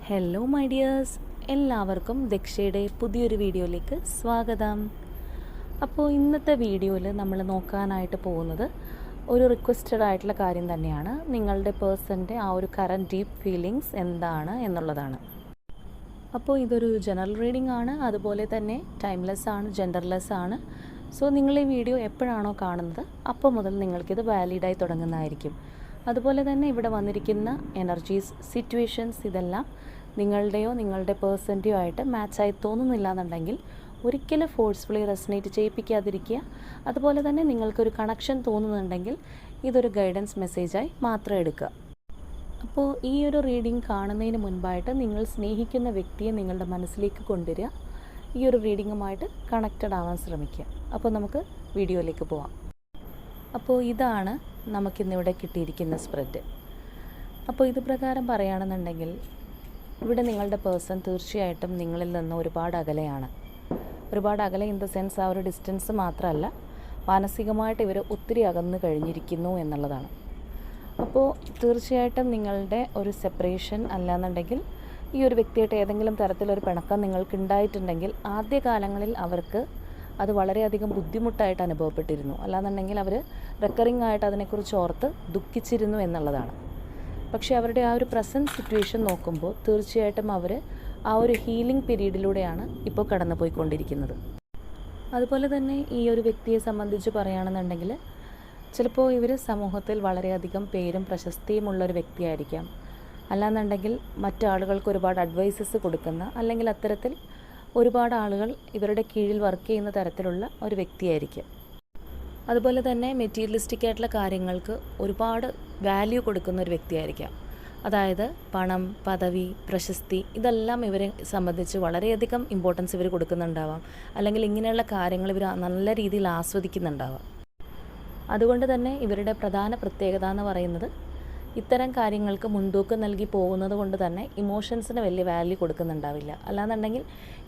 Hello my dears, എല്ലാവർക്കും ദക്ഷയുടെ പുതിയൊരു വീഡിയോയിലേക്ക് സ്വാഗതം. അപ്പോൾ ഇന്നത്തെ വീഡിയോയിൽ നമ്മൾ നോക്കാനായിട്ട് പോകുന്നത് ഒരു റിക്വസ്റ്റഡ് ആയിട്ടുള്ള കാര്യം തന്നെയാണ്. നിങ്ങളുടെ പേഴ്സൻ്റെ ആ ഒരു കറൻറ്റ് ഡീപ്പ് ഫീലിങ്സ് എന്താണ് എന്നുള്ളതാണ്. അപ്പോൾ ഇതൊരു ജനറൽ റീഡിംഗ് ആണ്, അതുപോലെ തന്നെ ടൈംലെസ് ആണ്, ജെൻഡർലെസ് ആണ്. സോ നിങ്ങൾ ഈ വീഡിയോ എപ്പോഴാണോ കാണുന്നത് അപ്പോൾ മുതൽ നിങ്ങൾക്കിത് വാലിഡായി തുടങ്ങുന്നതായിരിക്കും. അതുപോലെ തന്നെ ഇവിടെ വന്നിരിക്കുന്ന എനർജീസ്, സിറ്റുവേഷൻസ് ഇതെല്ലാം നിങ്ങളുടെയോ നിങ്ങളുടെ പേഴ്സൻ്റെയോ ആയിട്ട് മാച്ചായി തോന്നുന്നില്ല എന്നുണ്ടെങ്കിൽ ഒരിക്കലും ഫോഴ്സ്ഫുള്ളി റെസനേറ്റ് ചെയ്യിപ്പിക്കാതിരിക്കുക. അതുപോലെ തന്നെ നിങ്ങൾക്കൊരു കണക്ഷൻ തോന്നുന്നുണ്ടെങ്കിൽ ഇതൊരു ഗൈഡൻസ് മെസ്സേജായി മാത്രം എടുക്കുക. അപ്പോൾ ഈ ഒരു റീഡിംഗ് കാണുന്നതിന് മുൻപായിട്ട് നിങ്ങൾ സ്നേഹിക്കുന്ന വ്യക്തിയെ നിങ്ങളുടെ മനസ്സിലേക്ക് കൊണ്ടുവരിക. ഈ ഒരു റീഡിങ്ങുമായിട്ട് കണക്റ്റഡ് ആവാൻ ശ്രമിക്കുക. അപ്പോൾ നമുക്ക് വീഡിയോയിലേക്ക് പോവാം. അപ്പോൾ ഇതാണ് നമുക്കിന്നിവിടെ കിട്ടിയിരിക്കുന്ന സ്പ്രെഡ്. അപ്പോൾ ഇത് പ്രകാരം പറയുകയാണെന്നുണ്ടെങ്കിൽ ഇവിടെ നിങ്ങളുടെ പേഴ്സൺ തീർച്ചയായിട്ടും നിങ്ങളിൽ നിന്ന് ഒരുപാട് അകലെയാണ്. ഒരുപാട് അകലെ ഇൻ ദ സെൻസ് ആ ഒരു ഡിസ്റ്റൻസ് മാത്രമല്ല, മാനസികമായിട്ട് ഇവർ ഒത്തിരി അകന്നു കഴിഞ്ഞിരിക്കുന്നു എന്നുള്ളതാണ്. അപ്പോൾ തീർച്ചയായിട്ടും നിങ്ങളുടെ ഒരു സെപ്പറേഷൻ അല്ലാന്നുണ്ടെങ്കിൽ ഈ ഒരു വ്യക്തിയായിട്ട് ഏതെങ്കിലും തരത്തിലൊരു പിണക്കം നിങ്ങൾക്ക് ഉണ്ടായിട്ടുണ്ടെങ്കിൽ ആദ്യകാലങ്ങളിൽ അവർക്ക് അത് വളരെയധികം ബുദ്ധിമുട്ടായിട്ട് അനുഭവപ്പെട്ടിരുന്നു. അല്ലാന്നുണ്ടെങ്കിൽ അവർ റെക്കറിംഗ് ആയിട്ട് അതിനെക്കുറിച്ച് ഓർത്ത് ദുഃഖിച്ചിരുന്നു എന്നുള്ളതാണ്. പക്ഷേ അവരുടെ ആ ഒരു പ്രസൻറ്റ് സിറ്റുവേഷൻ നോക്കുമ്പോൾ തീർച്ചയായിട്ടും അവർ ആ ഒരു ഹീലിംഗ് പീരീഡിലൂടെയാണ് ഇപ്പോൾ കടന്നു പോയിക്കൊണ്ടിരിക്കുന്നത്. അതുപോലെ തന്നെ ഈ ഒരു വ്യക്തിയെ സംബന്ധിച്ച് പറയുകയാണെന്നുണ്ടെങ്കിൽ ചിലപ്പോൾ ഇവർ സമൂഹത്തിൽ വളരെയധികം പേരും പ്രശസ്തിയുമുള്ളൊരു വ്യക്തിയായിരിക്കാം. അല്ലാന്നുണ്ടെങ്കിൽ മറ്റാളുകൾക്ക് ഒരുപാട് അഡ്വൈസസ് കൊടുക്കുന്ന, അല്ലെങ്കിൽ അത്തരത്തിൽ ഒരുപാട് ആളുകൾ ഇവരുടെ കീഴിൽ വർക്ക് ചെയ്യുന്ന തരത്തിലുള്ള ഒരു വ്യക്തിയായിരിക്കും. അതുപോലെ തന്നെ മെറ്റീരിയലിസ്റ്റിക് ആയിട്ടുള്ള കാര്യങ്ങൾക്ക് ഒരുപാട് വാല്യൂ കൊടുക്കുന്ന ഒരു വ്യക്തിയായിരിക്കാം. അതായത് പണം, പദവി, പ്രശസ്തി ഇതെല്ലാം ഇവരെ സംബന്ധിച്ച് വളരെയധികം ഇമ്പോർട്ടൻസ് ഇവർ കൊടുക്കുന്നുണ്ടാവാം. അല്ലെങ്കിൽ ഇങ്ങനെയുള്ള കാര്യങ്ങൾ ഇവർ നല്ല രീതിയിൽ ആസ്വദിക്കുന്നുണ്ടാവാം. അതുകൊണ്ട് തന്നെ ഇവരുടെ പ്രധാന പ്രത്യേകത എന്ന് പറയുന്നത് ഇത്തരം കാര്യങ്ങൾക്ക് മുൻതൂക്കം നൽകി പോകുന്നത് കൊണ്ട് തന്നെ ഇമോഷൻസിന് വലിയ വാല്യൂ കൊടുക്കുന്നുണ്ടാവില്ല. അല്ലാന്നുണ്ടെങ്കിൽ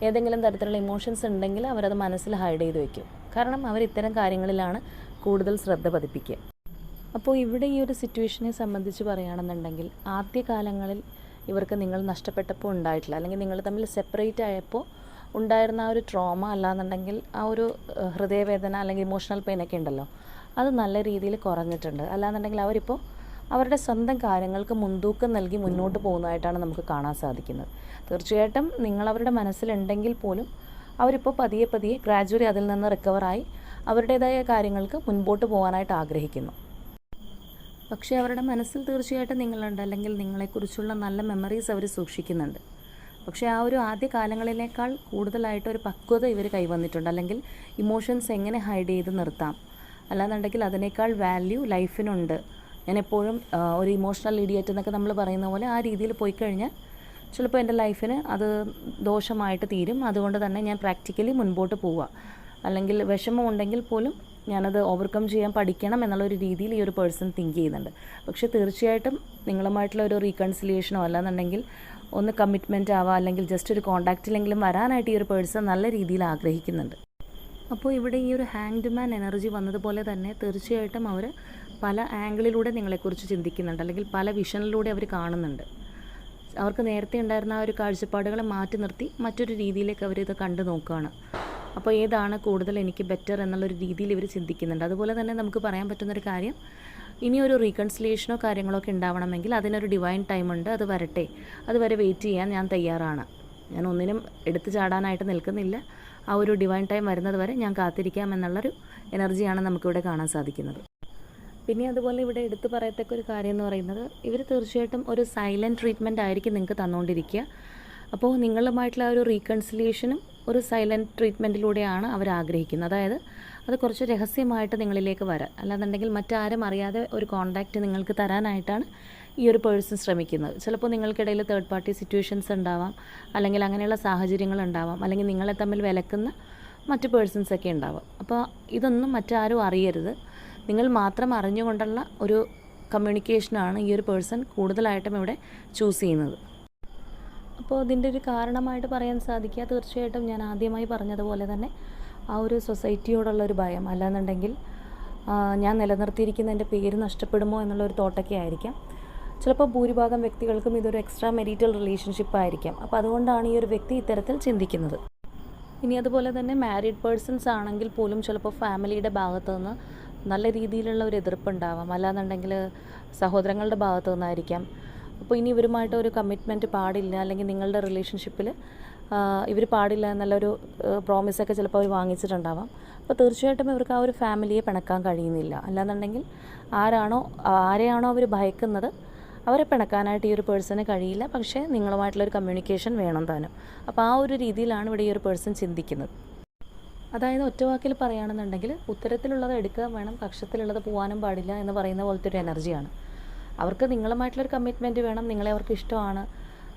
ഏതെങ്കിലും തരത്തിലുള്ള ഇമോഷൻസ് ഉണ്ടെങ്കിൽ അവരത് മനസ്സിൽ ഹൈഡ് ചെയ്ത് വയ്ക്കും. കാരണം അവർ ഇത്തരം കാര്യങ്ങളിലാണ് കൂടുതൽ ശ്രദ്ധ പതിപ്പിക്കുക. അപ്പോൾ ഇവിടെ ഈ ഒരു സിറ്റുവേഷനെ സംബന്ധിച്ച് പറയുകയാണെന്നുണ്ടെങ്കിൽ ആദ്യകാലങ്ങളിൽ ഇവർക്ക് നിങ്ങൾ നഷ്ടപ്പെട്ടപ്പോൾ ഉണ്ടായിട്ടില്ല, അല്ലെങ്കിൽ നിങ്ങൾ തമ്മിൽ സെപ്പറേറ്റ് ആയപ്പോൾ ഉണ്ടായിരുന്ന ആ ഒരു ട്രോമ, അല്ലാന്നുണ്ടെങ്കിൽ ആ ഒരു ഹൃദയവേദന അല്ലെങ്കിൽ ഇമോഷണൽ പെയിനൊക്കെ ഉണ്ടല്ലോ, അത് നല്ല രീതിയിൽ കുറഞ്ഞിട്ടുണ്ട്. അല്ലാന്നുണ്ടെങ്കിൽ അവരിപ്പോൾ അവരുടെ സ്വന്തം കാര്യങ്ങൾക്ക് മുൻതൂക്കം നൽകി മുന്നോട്ട് പോകുന്നതായിട്ടാണ് നമുക്ക് കാണാൻ സാധിക്കുന്നത്. തീർച്ചയായിട്ടും നിങ്ങളവരുടെ മനസ്സിലുണ്ടെങ്കിൽ പോലും അവരിപ്പോൾ പതിയെ പതിയെ ഗ്രാജുവലി അതിൽ നിന്ന് റിക്കവറായി അവരുടേതായ കാര്യങ്ങൾക്ക് മുൻപോട്ട് പോകാനായിട്ട് ആഗ്രഹിക്കുന്നു. പക്ഷേ അവരുടെ മനസ്സിൽ തീർച്ചയായിട്ടും നിങ്ങളുണ്ട്, അല്ലെങ്കിൽ നിങ്ങളെക്കുറിച്ചുള്ള നല്ല മെമ്മറീസ് അവർ സൂക്ഷിക്കുന്നുണ്ട്. പക്ഷേ ആ ഒരു ആദ്യ കാലങ്ങളിലേക്കാൾ കൂടുതലായിട്ട് ഒരു പക്വത ഇവർ കൈവന്നിട്ടുണ്ട്. അല്ലെങ്കിൽ ഇമോഷൻസ് എങ്ങനെ ഹൈഡ് ചെയ്ത് നിർത്താം, അല്ലാന്നുണ്ടെങ്കിൽ അതിനേക്കാൾ വാല്യൂ ലൈഫിനുണ്ട്. ഞാൻ എപ്പോഴും ഒരു ഇമോഷണൽ ഇഡിയറ്റ് എന്നൊക്കെ നമ്മൾ പറയുന്ന പോലെ ആ രീതിയിൽ പോയി കഴിഞ്ഞാൽ ചിലപ്പോൾ എൻ്റെ ലൈഫിന് അത് ദോഷമായിട്ട് തീരും. അതുകൊണ്ട് തന്നെ ഞാൻ പ്രാക്ടിക്കലി മുൻപോട്ട് പോവുക, അല്ലെങ്കിൽ വിഷമം ഉണ്ടെങ്കിൽ പോലും ഞാനത് ഓവർകം ചെയ്യാൻ പഠിക്കണം എന്നുള്ളൊരു രീതിയിൽ ഈ ഒരു പേഴ്സൺ തിങ്ക് ചെയ്യുന്നുണ്ട്. പക്ഷേ തീർച്ചയായിട്ടും നിങ്ങളുമായിട്ടുള്ള ഒരു റീകൺസിലിയേഷനോ അല്ലാന്നുണ്ടെങ്കിൽ ഒന്ന് കമ്മിറ്റ്മെൻറ്റ് ആവുക, അല്ലെങ്കിൽ ജസ്റ്റ് ഒരു കോൺടാക്റ്റിലെങ്കിലും വരാനായിട്ട് ഈ ഒരു പേഴ്സൺ നല്ല രീതിയിൽ ആഗ്രഹിക്കുന്നുണ്ട്. അപ്പോൾ ഇവിടെ ഈ ഒരു ഹാങ്ഡ് മാൻ എനർജി വന്നതുപോലെ തന്നെ തീർച്ചയായിട്ടും അവർ പല ആംഗിളിലൂടെ നിങ്ങളെക്കുറിച്ച് ചിന്തിക്കുന്നുണ്ട്, അല്ലെങ്കിൽ പല വിഷനിലൂടെ അവർ കാണുന്നുണ്ട്. അവർക്ക് നേരത്തെ ഉണ്ടായിരുന്ന ആ ഒരു കാഴ്ചപ്പാടുകളെ മാറ്റി നിർത്തി മറ്റൊരു രീതിയിലേക്ക് അവരിത് കണ്ടു നോക്കുകയാണ്. അപ്പോൾ ഏതാണ് കൂടുതൽ എനിക്ക് ബെറ്റർ എന്നുള്ളൊരു രീതിയിൽ ഇവർ ചിന്തിക്കുന്നുണ്ട്. അതുപോലെ തന്നെ നമുക്ക് പറയാൻ പറ്റുന്നൊരു കാര്യം, ഇനിയൊരു റീകൺസിലിയേഷനോ കാര്യങ്ങളോ ഒക്കെ ഉണ്ടാവണമെങ്കിൽ അതിനൊരു ഡിവൈൻ ടൈമുണ്ട്, അത് വരട്ടെ, അതുവരെ വെയിറ്റ് ചെയ്യാൻ ഞാൻ തയ്യാറാണ്. ഞാൻ ഒന്നിനും എടുത്തു ചാടാനായിട്ട് നിൽക്കുന്നില്ല. ആ ഒരു ഡിവൈൻ ടൈം വരുന്നത് വരെ ഞാൻ കാത്തിരിക്കാം എന്നുള്ളൊരു എനർജിയാണ് നമുക്കിവിടെ കാണാൻ സാധിക്കുന്നത്. പിന്നെ അതുപോലെ ഇവിടെ എടുത്തു പറയത്തക്ക ഒരു കാര്യം എന്ന് പറയുന്നത്, ഇവർ തീർച്ചയായിട്ടും ഒരു സൈലൻറ്റ് ട്രീറ്റ്മെൻറ്റ് ആയിരിക്കും നിങ്ങൾക്ക് തന്നുകൊണ്ടിരിക്കുക. അപ്പോൾ നിങ്ങളുമായിട്ടുള്ള ഒരു റീകൺസിലിയേഷനും ഒരു സൈലൻറ്റ് ട്രീറ്റ്മെൻറ്റിലൂടെയാണ് അവർ ആഗ്രഹിക്കുന്നത്. അതായത് അത് കുറച്ച് രഹസ്യമായിട്ട് നിങ്ങളിലേക്ക് വരാം, അല്ലാന്നുണ്ടെങ്കിൽ മറ്റാരും അറിയാതെ ഒരു കോൺടാക്റ്റ് നിങ്ങൾക്ക് തരാനായിട്ടാണ് ഈ ഒരു പേഴ്സൺ ശ്രമിക്കുന്നത്. ചിലപ്പോൾ നിങ്ങൾക്കിടയിൽ തേർഡ് പാർട്ടി സിറ്റുവേഷൻസ് ഉണ്ടാവാം, അല്ലെങ്കിൽ അങ്ങനെയുള്ള സാഹചര്യങ്ങൾ ഉണ്ടാവാം, അല്ലെങ്കിൽ നിങ്ങളെ തമ്മിൽ വിലക്കുന്ന മറ്റ് പേഴ്സൺസൊക്കെ ഉണ്ടാവാം. അപ്പോൾ ഇതൊന്നും മറ്റാരും അറിയരുത്, നിങ്ങൾ മാത്രം അറിഞ്ഞുകൊണ്ടുള്ള ഒരു കമ്മ്യൂണിക്കേഷനാണ് ഈ ഒരു പേഴ്സൺ കൂടുതലായിട്ടും ഇവിടെ ചൂസ് ചെയ്യുന്നത്. അപ്പോൾ ഇതിൻ്റെ ഒരു കാരണമായിട്ട് പറയാൻ സാധിക്കുക, തീർച്ചയായിട്ടും ഞാൻ ആദ്യമായി പറഞ്ഞതുപോലെ തന്നെ ആ ഒരു സൊസൈറ്റിയോടുള്ളൊരു ഭയം, അല്ലാന്നുണ്ടെങ്കിൽ ഞാൻ നിലനിർത്തിയിരിക്കുന്ന എൻ്റെ പേര് നഷ്ടപ്പെടുമോ എന്നുള്ളൊരു തോട്ടൊക്കെ ആയിരിക്കാം. ചിലപ്പോൾ ഭൂരിഭാഗം വ്യക്തികൾക്കും ഇതൊരു എക്സ്ട്രാ മെരിറ്റൽ റിലേഷൻഷിപ്പ് ആയിരിക്കാം. അപ്പോൾ അതുകൊണ്ടാണ് ഈ ഒരു വ്യക്തി ഇത്തരത്തിൽ ചിന്തിക്കുന്നത്. ഇനി അതുപോലെ തന്നെ മാരീഡ് പേഴ്സൺസ് ആണെങ്കിൽ പോലും ചിലപ്പോൾ ഫാമിലിയുടെ ഭാഗത്തു നിന്ന് നല്ല രീതിയിലുള്ള ഒരു എതിർപ്പുണ്ടാവാം, അല്ലാന്നുണ്ടെങ്കിൽ സഹോദരങ്ങളുടെ ഭാഗത്തു നിന്നായിരിക്കാം. അപ്പോൾ ഇനി ഇവരുമായിട്ട് ഒരു കമ്മിറ്റ്മെൻറ്റ് പാടില്ല, അല്ലെങ്കിൽ നിങ്ങളുടെ റിലേഷൻഷിപ്പിൽ ഇവർ പാടില്ല എന്നുള്ളൊരു പ്രോമിസൊക്കെ ചിലപ്പോൾ അവർ വാങ്ങിച്ചിട്ടുണ്ടാവാം. അപ്പോൾ തീർച്ചയായിട്ടും ഇവർക്ക് ആ ഒരു ഫാമിലിയെ പിണക്കാൻ കഴിയുന്നില്ല. അല്ലാന്നുണ്ടെങ്കിൽ ആരെയാണോ അവർ ഭയക്കുന്നത് അവരെ പിണക്കാനായിട്ട് ഈ ഒരു പേഴ്സണ് കഴിയില്ല. പക്ഷേ നിങ്ങളുമായിട്ടുള്ളൊരു കമ്മ്യൂണിക്കേഷൻ വേണം താനും. അപ്പോൾ ആ ഒരു രീതിയിലാണ് ഇവിടെ ഈ ഒരു പേഴ്സൺ ചിന്തിക്കുന്നത്. അതായത് ഒറ്റവാക്കിൽ പറയുകയാണെന്നുണ്ടെങ്കിൽ ഉത്തരത്തിലുള്ളത് എടുക്കാൻ വേണം, കക്ഷത്തിലുള്ളത് പോകാനും പാടില്ല എന്ന് പറയുന്ന പോലത്തെ ഒരു എനർജിയാണ്. അവർക്ക് നിങ്ങളുമായിട്ടുള്ളൊരു കമ്മിറ്റ്മെൻറ്റ് വേണം, നിങ്ങളെ അവർക്ക് ഇഷ്ടമാണ്,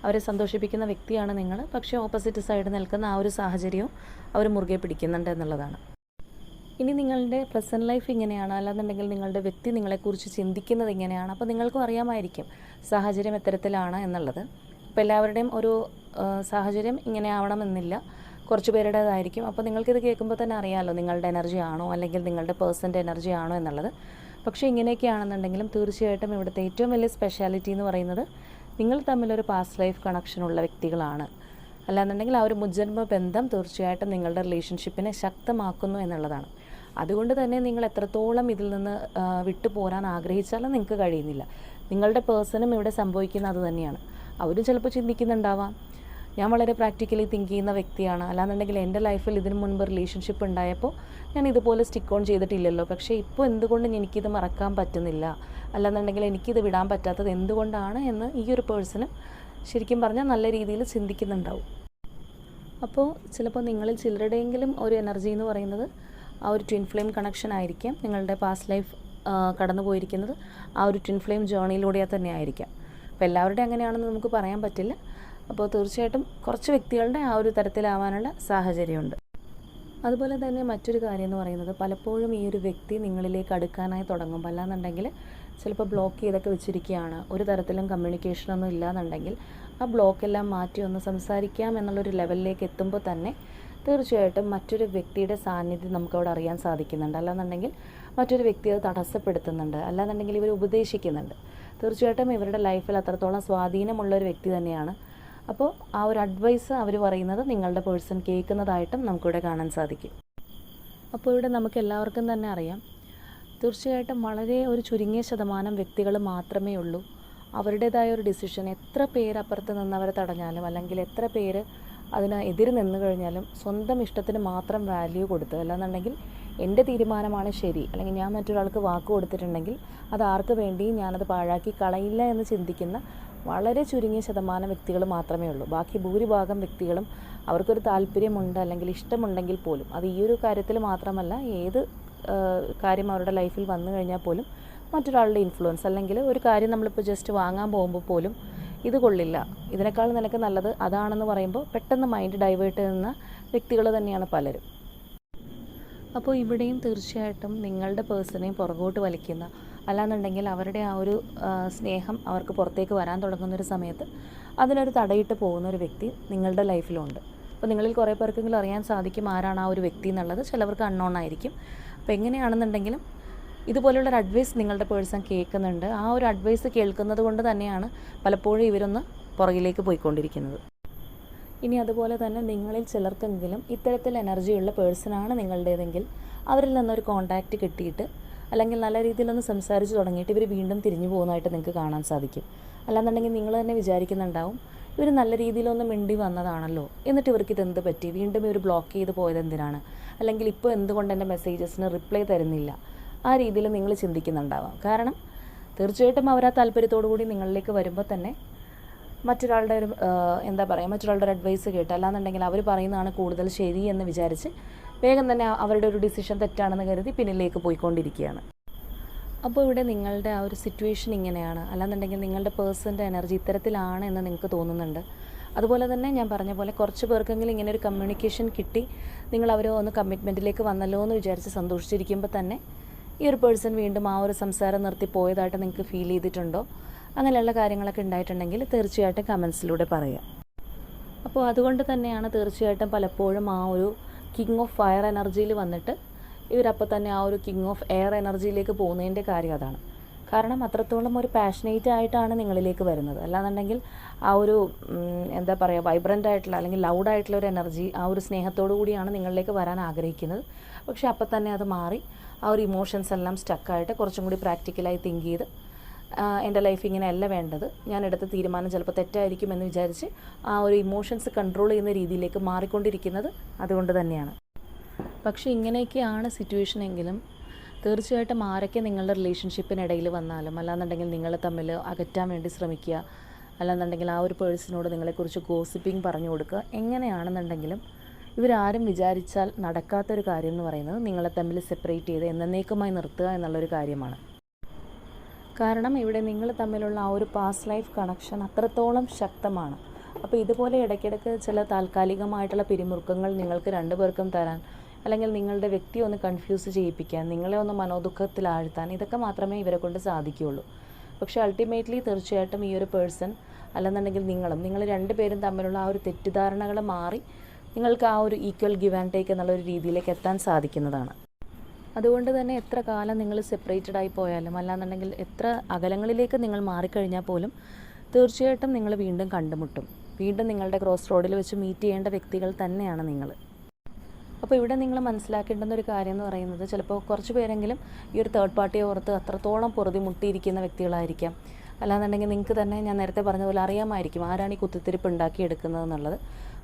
അവരെ സന്തോഷിപ്പിക്കുന്ന വ്യക്തിയാണ് നിങ്ങൾ. പക്ഷേ ഓപ്പോസിറ്റ് സൈഡ് നിൽക്കുന്ന ആ ഒരു സാഹചര്യവും അവർ മുറുകെ പിടിക്കുന്നുണ്ട് എന്നുള്ളതാണ്. ഇനി നിങ്ങളുടെ പ്രസൻറ്റ് ലൈഫ് ഇങ്ങനെയാണ്, അല്ലാന്നുണ്ടെങ്കിൽ നിങ്ങളുടെ വ്യക്തി നിങ്ങളെക്കുറിച്ച് ചിന്തിക്കുന്നത് ഇങ്ങനെയാണ്. അപ്പോൾ നിങ്ങൾക്കും അറിയാമായിരിക്കും സാഹചര്യം എത്തരത്തിലാണ് എന്നുള്ളത്. അപ്പോൾ എല്ലാവരുടെയും ഒരു സാഹചര്യം ഇങ്ങനെ ആവണമെന്നില്ല, കുറച്ച് പേരുടേതായിരിക്കും. അപ്പോൾ നിങ്ങൾക്കിത് കേൾക്കുമ്പോൾ തന്നെ അറിയാമല്ലോ നിങ്ങളുടെ എനർജി ആണോ അല്ലെങ്കിൽ നിങ്ങളുടെ പേഴ്സൻ്റെ എനർജി ആണോ എന്നുള്ളത്. പക്ഷേ ഇങ്ങനെയൊക്കെയാണെന്നുണ്ടെങ്കിലും തീർച്ചയായിട്ടും ഇവിടുത്തെ ഏറ്റവും വലിയ സ്പെഷ്യാലിറ്റി എന്ന് പറയുന്നത് നിങ്ങൾ തമ്മിലൊരു പാസ്റ്റ് ലൈഫ് കണക്ഷനുള്ള വ്യക്തികളാണ്. അല്ലാന്നുണ്ടെങ്കിൽ ആ ഒരു മുജ്ജന്മ ബന്ധം തീർച്ചയായിട്ടും നിങ്ങളുടെ റിലേഷൻഷിപ്പിനെ ശക്തമാക്കുന്നു എന്നുള്ളതാണ്. അതുകൊണ്ട് തന്നെ നിങ്ങൾ എത്രത്തോളം ഇതിൽ നിന്ന് വിട്ടുപോരാൻ ആഗ്രഹിച്ചാലും നിങ്ങൾക്ക് കഴിയുന്നില്ല. നിങ്ങളുടെ പേഴ്സണും ഇവിടെ സംഭവിക്കുന്ന അത് തന്നെയാണ്. അവരും ചിലപ്പോൾ ചിന്തിക്കുന്നുണ്ടാവാം, ഞാൻ വളരെ പ്രാക്ടിക്കലി തിങ്ക് ചെയ്യുന്ന വ്യക്തിയാണ്, അല്ലാന്നുണ്ടെങ്കിൽ എൻ്റെ ലൈഫിൽ ഇതിനു മുൻപ് റിലേഷൻഷിപ്പ് ഉണ്ടായപ്പോൾ ഞാൻ ഇതുപോലെ സ്റ്റിക്ക് ഓൺ ചെയ്തിട്ടില്ലല്ലോ, പക്ഷേ ഇപ്പോൾ എന്തുകൊണ്ട് എനിക്കിത് മറക്കാൻ പറ്റുന്നില്ല, അല്ലാന്നുണ്ടെങ്കിൽ എനിക്കിത് വിടാൻ പറ്റാത്തത് എന്തുകൊണ്ടാണ് എന്ന് ഈ ഒരു പേഴ്സണ് ശരിക്കും പറഞ്ഞാൽ നല്ല രീതിയിൽ ചിന്തിക്കുന്നുണ്ടാവും. അപ്പോൾ ചിലപ്പോൾ നിങ്ങളിൽ ചിലരുടെയെങ്കിലും ഒരു എനർജി എന്ന് പറയുന്നത് ആ ഒരു ട്വിൻ ഫ്ലെയിം കണക്ഷൻ ആയിരിക്കാം. നിങ്ങളുടെ പാസ്റ്റ് ലൈഫ് കടന്നു പോയിരിക്കുന്നത് ആ ഒരു ട്വിൻ ഫ്ലെയിം ജേർണിയിലൂടെ തന്നെ ആയിരിക്കാം. അപ്പോൾ എല്ലാവരുടെയും അങ്ങനെയാണെന്ന് നമുക്ക് പറയാൻ പറ്റില്ല. അപ്പോൾ തീർച്ചയായിട്ടും കുറച്ച് വ്യക്തികളുടെ ആ ഒരു തരത്തിലാവാനുള്ള സാഹചര്യമുണ്ട്. അതുപോലെ തന്നെ മറ്റൊരു കാര്യം എന്ന് പറയുന്നത് പലപ്പോഴും ഈ ഒരു വ്യക്തി നിങ്ങളിലേക്ക് അടുക്കാനായി തുടങ്ങുമ്പോൾ, അല്ലാന്നുണ്ടെങ്കിൽ ചിലപ്പോൾ ബ്ലോക്ക് ചെയ്തൊക്കെ വെച്ചിരിക്കുകയാണ്, ഒരു തരത്തിലും കമ്മ്യൂണിക്കേഷനൊന്നും ഇല്ലയെന്നുണ്ടെങ്കിൽ ആ ബ്ലോക്കെല്ലാം മാറ്റി ഒന്ന് സംസാരിക്കാം എന്നുള്ളൊരു ലെവലിലേക്ക് എത്തുമ്പോൾ തന്നെ തീർച്ചയായിട്ടും മറ്റൊരു വ്യക്തിയുടെ സാന്നിധ്യം നമുക്കവിടെ അറിയാൻ സാധിക്കുന്നുണ്ട്. അല്ലാന്നുണ്ടെങ്കിൽ മറ്റൊരു വ്യക്തി അത് തടസ്സപ്പെടുത്തുന്നുണ്ട്, അല്ലാന്നുണ്ടെങ്കിൽ ഇവർ ഉപദേശിക്കുന്നുണ്ട്. തീർച്ചയായിട്ടും ഇവരുടെ ലൈഫിൽ അത്രത്തോളം സ്വാധീനമുള്ളൊരു വ്യക്തി തന്നെയാണ്. അപ്പോൾ ആ ഒരു അഡ്വൈസ് അവർ പറയുന്നത് നിങ്ങളുടെ പേഴ്സൺ കേൾക്കുന്നതായിട്ടും നമുക്കിവിടെ കാണാൻ സാധിക്കും. അപ്പോൾ ഇവിടെ നമുക്ക് എല്ലാവർക്കും തന്നെ അറിയാം, തീർച്ചയായിട്ടും വളരെ ഒരു ചുരുങ്ങിയ ശതമാനം വ്യക്തികൾ മാത്രമേ ഉള്ളൂ അവരുടേതായ ഒരു ഡിസിഷൻ എത്ര പേര് അപ്പുറത്ത് നിന്നവരെ തടഞ്ഞാലും, അല്ലെങ്കിൽ എത്ര പേര് അതിന് എതിര് നിന്ന് കഴിഞ്ഞാലും സ്വന്തം ഇഷ്ടത്തിന് മാത്രം വാല്യൂ കൊടുത്ത്, അല്ലാന്നുണ്ടെങ്കിൽ എൻ്റെ തീരുമാനമാണ് ശരി, അല്ലെങ്കിൽ ഞാൻ മറ്റൊരാൾക്ക് വാക്ക് കൊടുത്തിട്ടുണ്ടെങ്കിൽ അത് ആർക്ക് വേണ്ടിയും ഞാനത് പാഴാക്കി കളയില്ല എന്ന് ചിന്തിക്കുന്ന വളരെ ചുരുങ്ങിയ ശതമാനം വ്യക്തികൾ മാത്രമേ ഉള്ളൂ. ബാക്കി ഭൂരിഭാഗം വ്യക്തികളും അവർക്കൊരു താല്പര്യമുണ്ട് അല്ലെങ്കിൽ ഇഷ്ടമുണ്ടെങ്കിൽ പോലും, അത് ഈ ഒരു കാര്യത്തിൽ മാത്രമല്ല, ഏത് കാര്യം അവരുടെ ലൈഫിൽ വന്നു കഴിഞ്ഞാൽ പോലും മറ്റൊരാളുടെ ഇൻഫ്ലുവൻസ്, അല്ലെങ്കിൽ ഒരു കാര്യം നമ്മളിപ്പോൾ ജസ്റ്റ് വാങ്ങാൻ പോകുമ്പോൾ പോലും ഇത് കൊള്ളില്ല, ഇതിനേക്കാൾ നിനക്ക് നല്ലത് അതാണെന്ന് പറയുമ്പോൾ പെട്ടെന്ന് മൈൻഡ് ഡൈവേർട്ട് ചെയ്യുന്ന വ്യക്തികൾ തന്നെയാണ് പലരും. അപ്പോൾ ഇവിടെയും തീർച്ചയായിട്ടും നിങ്ങളുടെ പേഴ്സണെയും പുറകോട്ട് വലിക്കുന്ന, അല്ലാന്നുണ്ടെങ്കിൽ അവരുടെ ആ ഒരു സ്നേഹം അവർക്ക് പുറത്തേക്ക് വരാൻ തുടങ്ങുന്നൊരു സമയത്ത് അതിനൊരു തടയിട്ട് പോകുന്നൊരു വ്യക്തി നിങ്ങളുടെ ലൈഫിലുണ്ട്. അപ്പോൾ നിങ്ങളിൽ കുറേ പേർക്കെങ്കിലും അറിയാൻ സാധിക്കും ആരാണ് ആ ഒരു വ്യക്തി എന്നുള്ളത്. ചിലവർക്ക് അൺനോൺ ആയിരിക്കും. അപ്പോൾ എങ്ങനെയാണെന്നുണ്ടെങ്കിലും ഇതുപോലുള്ളൊരു അഡ്വൈസ് നിങ്ങളുടെ പേഴ്സൺ കേൾക്കുന്നുണ്ട്. ആ ഒരു അഡ്വൈസ് കേൾക്കുന്നത് കൊണ്ട് തന്നെയാണ് പലപ്പോഴും ഇവരൊന്ന് പുറകിലേക്ക് പോയിക്കൊണ്ടിരിക്കുന്നത്. ഇനി അതുപോലെ തന്നെ നിങ്ങളിൽ ചിലർക്കെങ്കിലും ഇത്തരത്തിൽ എനർജിയുള്ള പേഴ്സണാണ് നിങ്ങളുടേതെങ്കിൽ അവരിൽ നിന്നൊരു കോൺടാക്റ്റ് കിട്ടിയിട്ട്, അല്ലെങ്കിൽ നല്ല രീതിയിലൊന്ന് സംസാരിച്ച് തുടങ്ങിയിട്ട് ഇവർ വീണ്ടും തിരിഞ്ഞു പോകുന്നതായിട്ട് നിങ്ങൾക്ക് കാണാൻ സാധിക്കും. അല്ലാന്നുണ്ടെങ്കിൽ നിങ്ങൾ തന്നെ വിചാരിക്കുന്നുണ്ടാവും, ഇവർ നല്ല രീതിയിലൊന്ന് മിണ്ടി വന്നതാണല്ലോ, എന്നിട്ട് ഇവർക്ക് ഇതെന്ത് പറ്റി, വീണ്ടും ഇവർ ബ്ലോക്ക് ചെയ്ത് പോയത് എന്തിനാണ്, അല്ലെങ്കിൽ ഇപ്പോൾ എന്തുകൊണ്ട് എൻ്റെ മെസ്സേജസിന് റിപ്ലൈ തരുന്നില്ല, ആ രീതിയിൽ നിങ്ങൾ ചിന്തിക്കുന്നുണ്ടാവാം. കാരണം തീർച്ചയായിട്ടും അവർ ആ താല്പര്യത്തോടു കൂടി നിങ്ങളിലേക്ക് വരുമ്പോൾ തന്നെ മറ്റൊരാളുടെ ഒരു മറ്റൊരാളുടെ ഒരു അഡ്വൈസ് കേട്ട്, അല്ലാന്നുണ്ടെങ്കിൽ അവർ പറയുന്നതാണ് കൂടുതൽ ശരി എന്ന് വിചാരിച്ച് വേഗം തന്നെ അവരുടെ ഒരു ഡിസിഷൻ തെറ്റാണെന്ന് കരുതി പിന്നിലേക്ക് പോയിക്കൊണ്ടിരിക്കുകയാണ്. അപ്പോൾ ഇവിടെ നിങ്ങളുടെ ആ ഒരു സിറ്റുവേഷൻ ഇങ്ങനെയാണ്, അല്ലാന്നുണ്ടെങ്കിൽ നിങ്ങളുടെ പേഴ്സൻ്റെ എനർജി ഇത്തരത്തിലാണ് എന്ന് നിങ്ങൾക്ക് തോന്നുന്നുണ്ട്. അതുപോലെ തന്നെ ഞാൻ പറഞ്ഞ പോലെ കുറച്ച് പേർക്കെങ്കിലും ഇങ്ങനെ ഒരു കമ്മ്യൂണിക്കേഷൻ കിട്ടി, നിങ്ങൾ അവർ ഒന്ന് കമ്മിറ്റ്മെൻറ്റിലേക്ക് വന്നല്ലോ എന്ന് വിചാരിച്ച് സന്തോഷിച്ചിരിക്കുമ്പോൾ തന്നെ ഈ ഒരു പേഴ്സൺ വീണ്ടും ആ ഒരു സംസാരം നിർത്തി പോയതായിട്ട് നിങ്ങൾക്ക് ഫീൽ ചെയ്തിട്ടുണ്ടോ? അങ്ങനെയുള്ള കാര്യങ്ങളൊക്കെ ഉണ്ടായിട്ടുണ്ടെങ്കിൽ തീർച്ചയായിട്ടും കമൻസിലൂടെ പറയാം. അപ്പോൾ അതുകൊണ്ട് തന്നെയാണ് തീർച്ചയായിട്ടും പലപ്പോഴും ആ ഒരു കിങ് ഓഫ് ഫയർ എനർജിയിൽ വന്നിട്ട് ഇവരപ്പോൾ തന്നെ ആ ഒരു കിങ് ഓഫ് എയർ എനർജിയിലേക്ക് പോകുന്നതിൻ്റെ കാര്യം അതാണ്. കാരണം അത്രത്തോളം ഒരു പാഷനേറ്റ് ആയിട്ടാണ് നിങ്ങളിലേക്ക് വരുന്നത്. അല്ലാന്നുണ്ടെങ്കിൽ ആ ഒരു എന്താ പറയുക, വൈബ്രൻ്റ് ആയിട്ടുള്ള അല്ലെങ്കിൽ ലൗഡായിട്ടുള്ള ഒരു എനർജി, ആ ഒരു സ്നേഹത്തോടു കൂടിയാണ് നിങ്ങളിലേക്ക് വരാൻ ആഗ്രഹിക്കുന്നത്. പക്ഷേ അപ്പം തന്നെ അത് മാറി ആ ഒരു ഇമോഷൻസ് എല്ലാം സ്റ്റക്കായിട്ട് കുറച്ചും കൂടി പ്രാക്ടിക്കലായി തിങ്ക് ചെയ്ത് എൻ്റെ ലൈഫ് ഇങ്ങനെയല്ല വേണ്ടത്, ഞാൻ എടുത്ത തീരുമാനം ചിലപ്പോൾ തെറ്റായിരിക്കും എന്ന് വിചാരിച്ച് ആ ഒരു ഇമോഷൻസ് കൺട്രോൾ ചെയ്യുന്ന രീതിയിലേക്ക് മാറിക്കൊണ്ടിരിക്കുന്നത് അതുകൊണ്ട് തന്നെയാണ്. പക്ഷേ ഇങ്ങനെയൊക്കെയാണ് സിറ്റുവേഷൻ എങ്കിലും തീർച്ചയായിട്ടും ആരൊക്കെ നിങ്ങളുടെ റിലേഷൻഷിപ്പിനിടയിൽ വന്നാലും, അല്ലാന്നുണ്ടെങ്കിൽ നിങ്ങൾ തമ്മിൽ അകറ്റാൻ വേണ്ടി ശ്രമിക്കുക, അല്ലാന്നുണ്ടെങ്കിൽ ആ ഒരു പേഴ്സണോട് നിങ്ങളെക്കുറിച്ച് ഗോസിപ്പിംഗ് പറഞ്ഞു കൊടുക്കുക, എങ്ങനെയാണെന്നുണ്ടെങ്കിലും ഇവരാരും വിചാരിച്ചാൽ നടക്കാത്തൊരു കാര്യം എന്ന് പറയുന്നത് നിങ്ങളെ തമ്മിൽ സെപ്പറേറ്റ് ചെയ്ത് എന്നേക്കുമായി നിർത്തുക എന്നുള്ളൊരു കാര്യമാണ്. കാരണം ഇവിടെ നിങ്ങൾ തമ്മിലുള്ള ആ ഒരു പാസ്റ്റ് ലൈഫ് കണക്ഷൻ അത്രത്തോളം ശക്തമാണ്. അപ്പോൾ ഇതുപോലെ ഇടയ്ക്കിടയ്ക്ക് ചില താൽക്കാലികമായിട്ടുള്ള പിരിമുറുക്കങ്ങൾ നിങ്ങൾക്ക് രണ്ടുപേർക്കും തരാൻ, അല്ലെങ്കിൽ നിങ്ങളുടെ വ്യക്തിയെ ഒന്ന് കൺഫ്യൂസ് ചെയ്യിപ്പിക്കാൻ, നിങ്ങളെ ഒന്ന് മനോദുഃഖത്തിലാഴ്ത്താൻ, ഇതൊക്കെ മാത്രമേ ഇവരെ കൊണ്ട് സാധിക്കുകയുള്ളൂ. പക്ഷേ അൾട്ടിമേറ്റ്ലി തീർച്ചയായിട്ടും ഈ ഒരു പേഴ്സൺ അല്ലെന്നുണ്ടെങ്കിൽ നിങ്ങൾ രണ്ടുപേരും തമ്മിലുള്ള ആ ഒരു തെറ്റിദ്ധാരണകൾ മാറി നിങ്ങൾക്ക് ആ ഒരു ഈക്വൽ ഗിവ് ആൻഡ് ടേക്ക് എന്നുള്ളൊരു രീതിയിലേക്ക് എത്താൻ സാധിക്കുന്നതാണ്. അതുകൊണ്ട് തന്നെ എത്ര കാലം നിങ്ങൾ സെപ്പറേറ്റഡ് ആയി പോയാലും, അല്ലാന്നുണ്ടെങ്കിൽ എത്ര അകലങ്ങളിലേക്ക് നിങ്ങൾ മാറിക്കഴിഞ്ഞാൽ പോലും തീർച്ചയായിട്ടും നിങ്ങൾ വീണ്ടും കണ്ടുമുട്ടും. വീണ്ടും നിങ്ങളുടെ ക്രോസ് റോഡിൽ വെച്ച് മീറ്റ് ചെയ്യേണ്ട വ്യക്തികൾ തന്നെയാണ് നിങ്ങൾ. അപ്പോൾ ഇവിടെ നിങ്ങൾ മനസ്സിലാക്കേണ്ടുന്ന ഒരു കാര്യം എന്ന് പറയുന്നത്, ചിലപ്പോൾ കുറച്ച് പേരെങ്കിലും ഈ ഒരു തേർഡ് പാർട്ടിയെ ഓർത്ത് അത്രത്തോളം പൊറുതിമുട്ടിയിരിക്കുന്ന വ്യക്തികളായിരിക്കാം. അല്ലാന്നുണ്ടെങ്കിൽ നിങ്ങൾക്ക് തന്നെ ഞാൻ നേരത്തെ പറഞ്ഞതുപോലെ അറിയാമായിരിക്കും ആരാണ് ഈ കുത്തിത്തിരിപ്പ് ഉണ്ടാക്കിയെടുക്കുന്നത് എന്നുള്ളത്.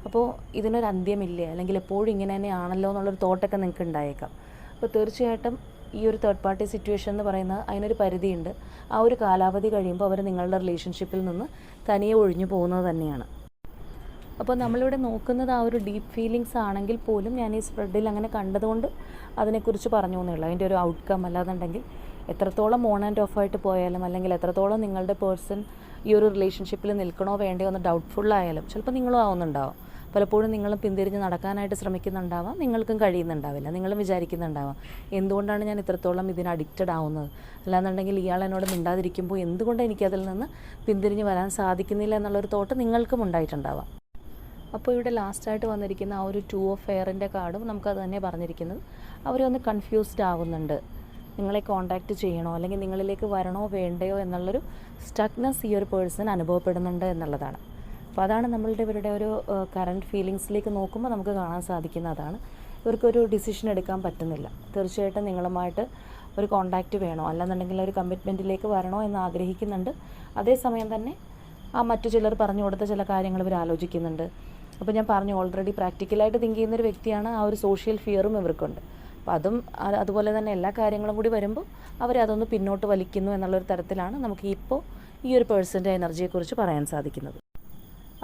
അപ്പോൾ ഇതിനൊരു അന്ത്യമില്ലേ, അല്ലെങ്കിൽ എപ്പോഴും ഇങ്ങനെ തന്നെയാണല്ലോ എന്നുള്ളൊരു തോട്ടൊക്കെ നിങ്ങൾക്ക് ഉണ്ടായേക്കാം. അപ്പോൾ തീർച്ചയായിട്ടും ഈ ഒരു തേർഡ് പാർട്ടി സിറ്റുവേഷൻ എന്ന് പറയുന്നത് അതിനൊരു പരിധിയുണ്ട്. ആ ഒരു കാലാവധി കഴിയുമ്പോൾ അവർ നിങ്ങളുടെ റിലേഷൻഷിപ്പിൽ നിന്ന് തനിയെ ഒഴിഞ്ഞു പോകുന്നത് തന്നെയാണ്. അപ്പോൾ നമ്മളിവിടെ നോക്കുന്നത് ആ ഒരു ഡീപ്പ് ഫീലിങ്സ് ആണെങ്കിൽ പോലും ഞാൻ ഈ സ്പ്രെഡിൽ അങ്ങനെ കണ്ടതുകൊണ്ട് അതിനെക്കുറിച്ച് പറഞ്ഞു എന്നുള്ളൂ. അതിൻ്റെ ഒരു ഔട്ട്കം അല്ലാന്നുണ്ടെങ്കിൽ എത്രത്തോളം ഓൺ ആൻഡ് ഓഫ് ആയിട്ട് പോയാലും, അല്ലെങ്കിൽ എത്രത്തോളം നിങ്ങളുടെ പേഴ്സൺ ഈ ഒരു റിലേഷൻഷിപ്പിൽ നിൽക്കണോ വേണ്ടയോ എന്ന് ഡൗട്ട്ഫുള്ളായാലും ചിലപ്പോൾ നിങ്ങളും ആവുന്നുണ്ടാവും. പലപ്പോഴും നിങ്ങളും പിന്തിരിഞ്ഞ് നടക്കാനായിട്ട് ശ്രമിക്കുന്നുണ്ടാവാം, നിങ്ങൾക്കും കഴിയുന്നുണ്ടാവില്ല. നിങ്ങളും വിചാരിക്കുന്നുണ്ടാവാം എന്തുകൊണ്ടാണ് ഞാൻ ഇത്രത്തോളം ഇതിന് അഡിക്റ്റഡ് ആവുന്നത്, അല്ലാന്നുണ്ടെങ്കിൽ ഇയാൾ എന്നോട് മിണ്ടാതിരിക്കുമ്പോൾ എന്തുകൊണ്ട് എനിക്കതിൽ നിന്ന് പിന്തിരിഞ്ഞ് വരാൻ സാധിക്കുന്നില്ല എന്നുള്ളൊരു തോട്ട് നിങ്ങൾക്കും ഉണ്ടായിട്ടുണ്ടാവാം. അപ്പോൾ ഇവിടെ ലാസ്റ്റായിട്ട് വന്നിരിക്കുന്ന ആ ഒരു 2 ഓഫ് എയറിൻ്റെ കാർഡും നമുക്കത് തന്നെ പറഞ്ഞിരിക്കുന്നത്, അവരൊന്ന് കൺഫ്യൂസ്ഡ് ആവുന്നുണ്ട്. നിങ്ങളെ കോൺടാക്റ്റ് ചെയ്യണോ അല്ലെങ്കിൽ നിങ്ങളിലേക്ക് വരണോ വേണ്ടയോ എന്നുള്ളൊരു സ്റ്റക്നെസ് ഈ ഒരു പേഴ്സൺ അനുഭവപ്പെടുന്നുണ്ട് എന്നുള്ളതാണ്. അപ്പോൾ അതാണ് ഇവരുടെ ഒരു കറൻറ്റ് ഫീലിങ്സിലേക്ക് നോക്കുമ്പോൾ നമുക്ക് കാണാൻ സാധിക്കുന്നതാണ്. ഇവർക്കൊരു ഡിസിഷൻ എടുക്കാൻ പറ്റുന്നില്ല. തീർച്ചയായിട്ടും നിങ്ങളുമായിട്ട് ഒരു കോൺടാക്റ്റ് വേണോ, അല്ലെന്നുണ്ടെങ്കിൽ ഒരു കമ്മിറ്റ്മെൻറ്റിലേക്ക് വരണോ എന്ന് ആഗ്രഹിക്കുന്നുണ്ട്. അതേസമയം തന്നെ ആ മറ്റു ചിലർ പറഞ്ഞു കൊടുത്ത ചില കാര്യങ്ങൾ ഇവർ ആലോചിക്കുന്നുണ്ട്. അപ്പോൾ ഞാൻ പറഞ്ഞു, ഓൾറെഡി പ്രാക്ടിക്കലായിട്ട് തിങ്ക് ചെയ്യുന്നൊരു വ്യക്തിയാണ്. ആ ഒരു സോഷ്യൽ ഫിയറും ഇവർക്കുണ്ട്. അപ്പോൾ അതുപോലെ തന്നെ എല്ലാ കാര്യങ്ങളും കൂടി വരുമ്പോൾ അവരതൊന്ന് പിന്നോട്ട് വലിക്കുന്നു എന്നുള്ളൊരു തരത്തിലാണ് നമുക്ക് ഇപ്പോൾ ഈ ഒരു പേഴ്സൻ്റെ എനർജിയെക്കുറിച്ച് പറയാൻ സാധിക്കുന്നത്.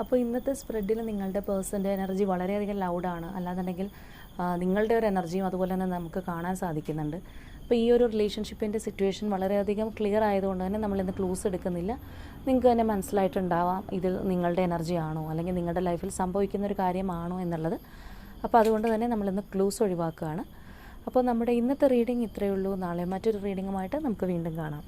അപ്പോൾ ഇന്നത്തെ സ്പ്രെഡിൽ നിങ്ങളുടെ പേഴ്സൻ്റെ എനർജി വളരെയധികം ലൗഡാണ്. അല്ലാന്നുണ്ടെങ്കിൽ നിങ്ങളുടെ ഒരു എനർജിയും അതുപോലെ തന്നെ നമുക്ക് കാണാൻ സാധിക്കുന്നുണ്ട്. അപ്പോൾ ഈ ഒരു റിലേഷൻഷിപ്പിൻ്റെ സിറ്റുവേഷൻ വളരെയധികം ക്ലിയർ ആയതുകൊണ്ട് തന്നെ നമ്മളിന്ന് ക്ലൂസ് എടുക്കുന്നില്ല. നിങ്ങൾക്ക് തന്നെ മനസ്സിലായിട്ടുണ്ടാവാം ഇത് നിങ്ങളുടെ എനർജി ആണോ, അല്ലെങ്കിൽ നിങ്ങളുടെ ലൈഫിൽ സംഭവിക്കുന്ന ഒരു കാര്യമാണോ എന്നുള്ളത്. അപ്പോൾ അതുകൊണ്ട് തന്നെ നമ്മളിന്ന് ക്ലൂസ് ഒഴിവാക്കുകയാണ്. അപ്പോൾ നമ്മുടെ ഇന്നത്തെ റീഡിംഗ് ഇത്രയേ ഉള്ളൂ. നാളെ മറ്റൊരു റീഡിങ്ങുമായിട്ട് നമുക്ക് വീണ്ടും കാണാം.